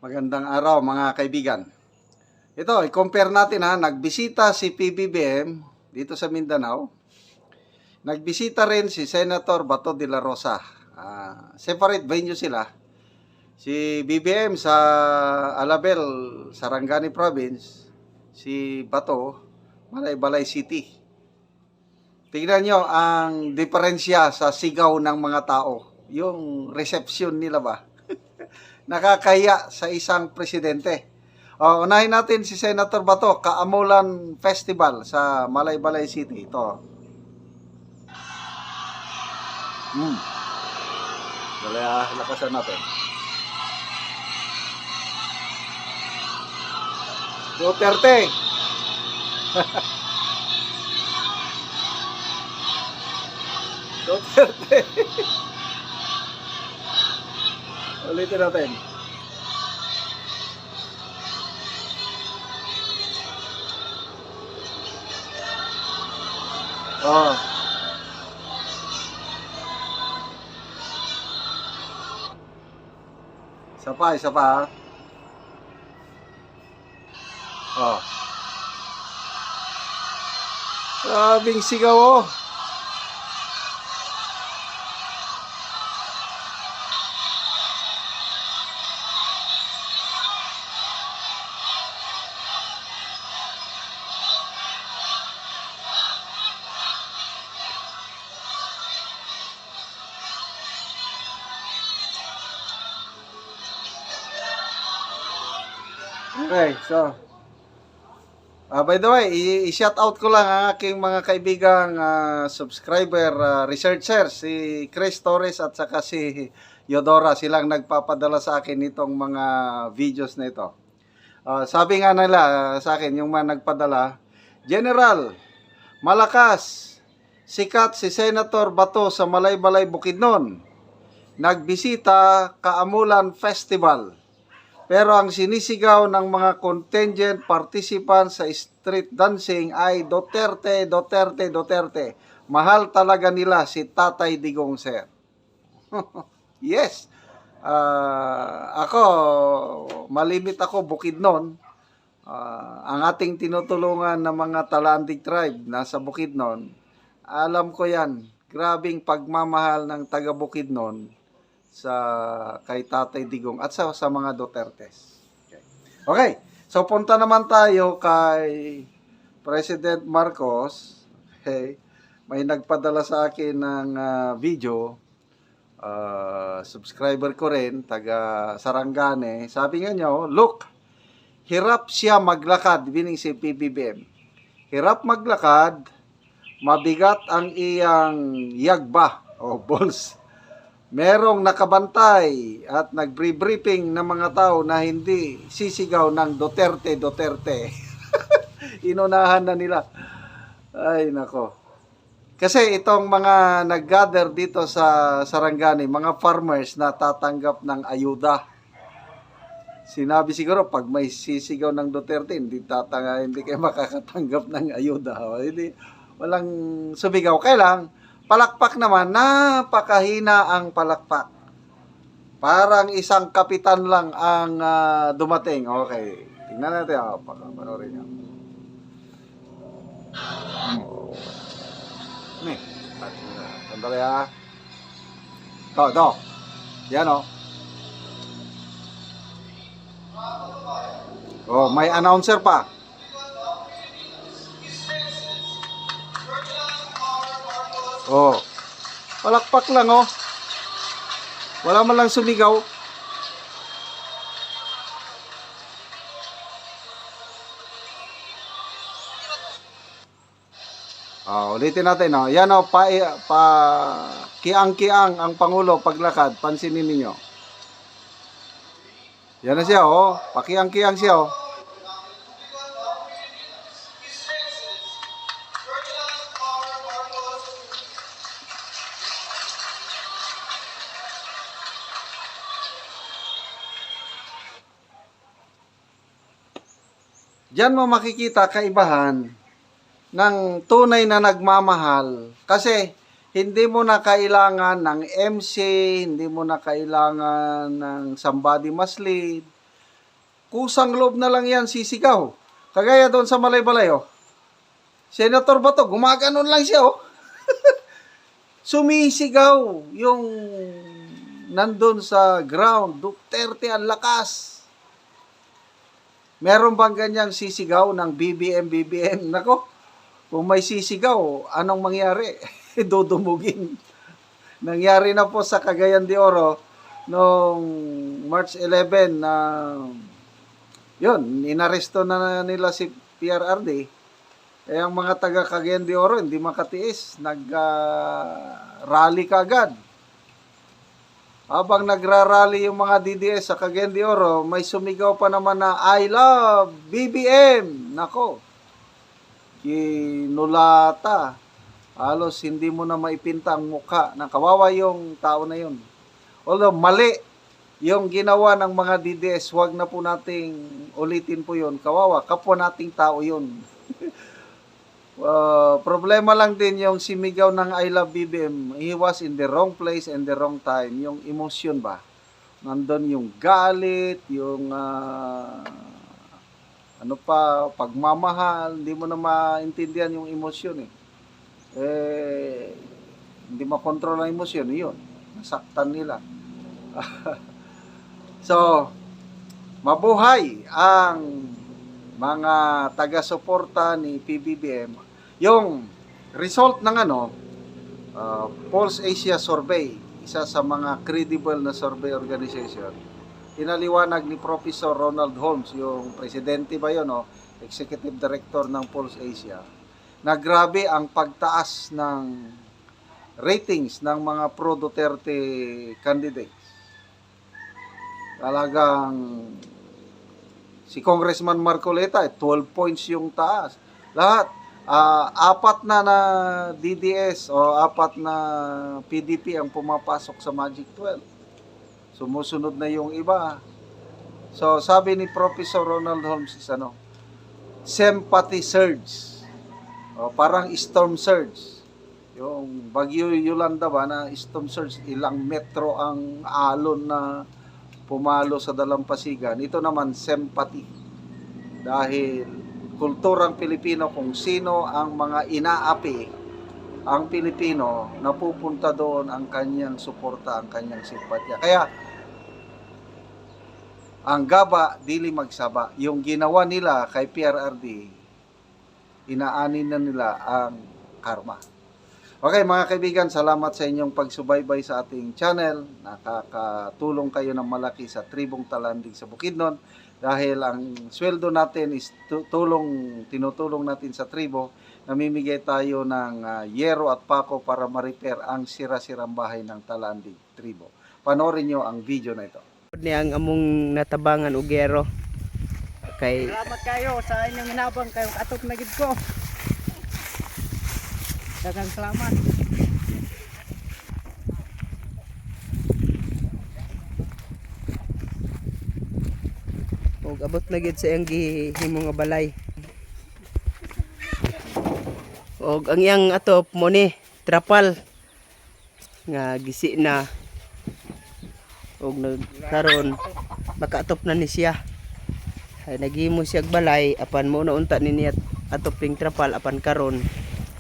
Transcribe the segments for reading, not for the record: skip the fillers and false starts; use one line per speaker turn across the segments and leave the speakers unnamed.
Magandang araw mga kaibigan. Ito, i-compare natin ha. Nagbisita si PBBM dito sa Mindanao. Nagbisita rin si Senator Bato de la Rosa. Separate venue sila. Si BBM sa Alabel, Sarangani Province. Si Bato, Balay City. Tingnan nyo ang diferensya sa sigaw ng mga tao. Yung reception nila ba? Nakakahiya sa isang presidente. Unahin natin si Senator Bato, Kaamulan Festival sa Balay City. Ito. Lakasan natin. Duterte. Duterte. Ulitin natin. Isa pa. Grabing sigaw oh. Okay, so by the way, i-shout out ko lang ang aking mga kaibigang subscriber, researchers, si Chris Torres at saka si Yodora. Silang nagpapadala sa akin itong mga videos na ito. Sabi nga nila sa akin, yung mga nagpadala, General, malakas, sikat si Senator Bato sa Balay Bukidnon. Nagbisita Kaamulan Festival. Pero ang sinisigaw ng mga contingent participants sa street dancing ay Duterte, Duterte, Duterte. Mahal talaga nila si Tatay Digong, sir. Yes. Ako, malimit ako Bukidnon. Ang ating tinutulungan ng mga Talandig tribe nasa Bukidnon, alam ko yan. Grabing pagmamahal ng taga Bukidnon sa kay Tatay Digong at sa mga Dutertes. Okay. So punta naman tayo kay President Marcos. Okay. May nagpadala sa akin ng video. Subscriber ko rin, taga Sarangani. Sabi nga niya, look, hirap siya maglakad, bining si PBBM. Hirap maglakad, mabigat ang iyang yagba o balls. Merong nakabantay at nagbriefing ng mga tao na hindi sisigaw ng Duterte, Duterte. Inunahan na nila. Ay, nako. Kasi itong mga nag-gather dito sa Sarangani, mga farmers na tatanggap ng ayuda. Sinabi siguro, pag may sisigaw ng Duterte, hindi kayo makakatanggap ng ayuda. Hindi, walang sumigaw. Kailang, palakpak naman, napakahina ang palakpak. Parang isang kapitan lang ang dumating. Okay, tingnan natin. Panorin nyo. Sandali ha. Ito. Yan o. May announcer pa. Palakpak lang wala man lang sumigaw. Ulitin natin yan kiang-kiang ang Pangulo paglakad, pansinin niyo. Yan na siya pakiang-kiang siya Diyan mo makikita kaibahan ng tunay na nagmamahal. Kasi hindi mo na kailangan ng MC, hindi mo na kailangan ng somebody must lead. kusang loob na lang yan sisigaw. Kagaya doon sa Malaybalay, oh. Senator Bato, gumaganon lang siya, oh. Sumisigaw yung nandun sa ground. Duterte ang lakas. Meron bang ganyang sisigaw ng BBM? Nako, kung may sisigaw, anong mangyari? Dudumugin. Nangyari na po sa Cagayan de Oro noong March 11 na yun, inaresto na nila si PRRD. Eh, ang mga taga Cagayan de Oro hindi makatiis, nag-rally kaagad. Habang nagra-rally yung mga DDS sa Cagayan de Oro, may sumigaw pa naman na I love BBM. Nako, kinulata. Halos hindi mo na maipinta ang mukha ng kawawa yung tao na yun. Although mali yung ginawa ng mga DDS, wag na po nating ulitin po yun. Kawawa, kapwa nating tao yun. Problema lang din yung simigaw ng I love BBM. He was in the wrong place and the wrong time. Yung emotion ba? Nandun yung galit, yung pagmamahal. Hindi mo na maintindihan yung emosyon eh. Hindi makontrol ang emosyon. Yun, nasaktan nila. So, mabuhay ang mga taga-suporta ni PBBM. Yung result ng Pulse Asia Survey, isa sa mga credible na survey organization, pinaliwanag ni Professor Ronald Holmes, yung presidente ba yun, executive director ng Pulse Asia, na grabe ang pagtaas ng ratings ng mga pro-Duterte candidates. Talagang si Congressman Marcoleta, 12 points yung taas. Lahat, apat na DDS o apat na PDP ang pumapasok sa Magic 12. Sumusunod na yung iba. So, sabi ni Professor Ronald Holmes is sympathy surge. Parang storm surge. Yung Bagyo Yolanda ba na storm surge, ilang metro ang alon na pumalo sa dalampasigan. Ito naman, sympathy. Dahil kulturang Pilipino, kung sino ang mga inaapi ang Pilipino, napupunta doon ang kanyang suporta, ang kanyang simpatya. Kaya, ang gaba, dili magsaba. Yung ginawa nila kay PRRD, inaanin na nila ang karma. Okay mga kaibigan, salamat sa inyong pagsubaybay sa ating channel. Nakakatulong kayo ng malaki sa Tribong Talandig sa Bukidnon dahil ang sweldo natin is tinutulong natin sa tribo. Namimigay tayo ng yero at pako para ma-repair ang sira-sirang bahay ng Talandig Tribo. Panoorin nyo ang video na ito.
Ni ang among natabangan og yero. Kay
salamat kayo sa inyong hinabang kayong atok na gid ko. Daghang salamat.
og abot na gid sa iyang gihimo nga balay. Og ang iyang atop mo ni trapal nga gisi na. Og nagkaron makaatop na ni siya. Ay naghimo siya og balay apan mo na unta ni niya atop ping trapal apan karon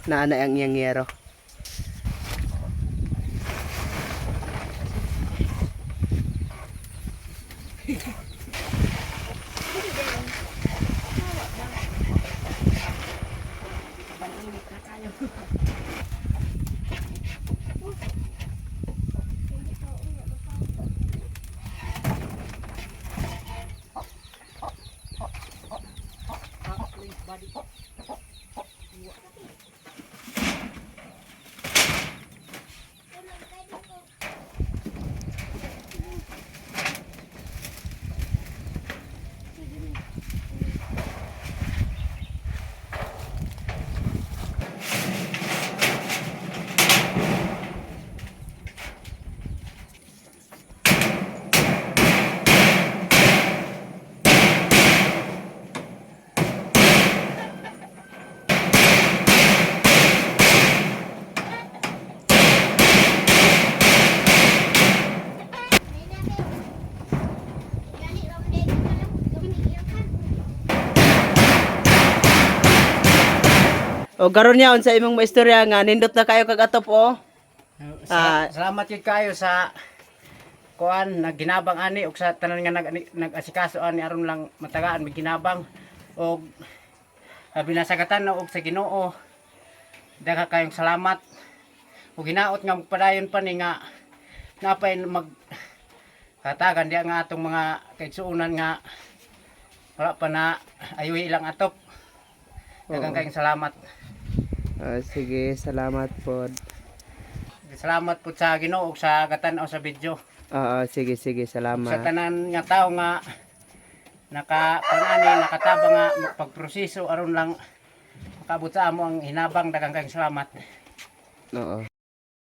naa na ang iyang yero. O garon niya sa imong maistorya nga nindot na kayo kag atop o.
Salamat yun kayo sa kuan nagginabang ani ug sa tanan nga nag-asikaso ani aron lang matagaan may ginabang og binasagatan og sa Ginoo. Dagha kayong salamat. Ug hinaot nga magpadayon pa ni nga napay mag katagan diya nga atong mga kaigsuonan nga wala pa na ayuhi ilang atop. Daghang kayong salamat.
Sige, salamat po.
Salamat po sa Ginoo ug sa gatan-aw sa video.
Sige,
Sa
salamat.
tanan nga tao nga nakatabang nga pagproseso aron lang makabot sa amo ang hinabang daghang kayong salamat.
Oo.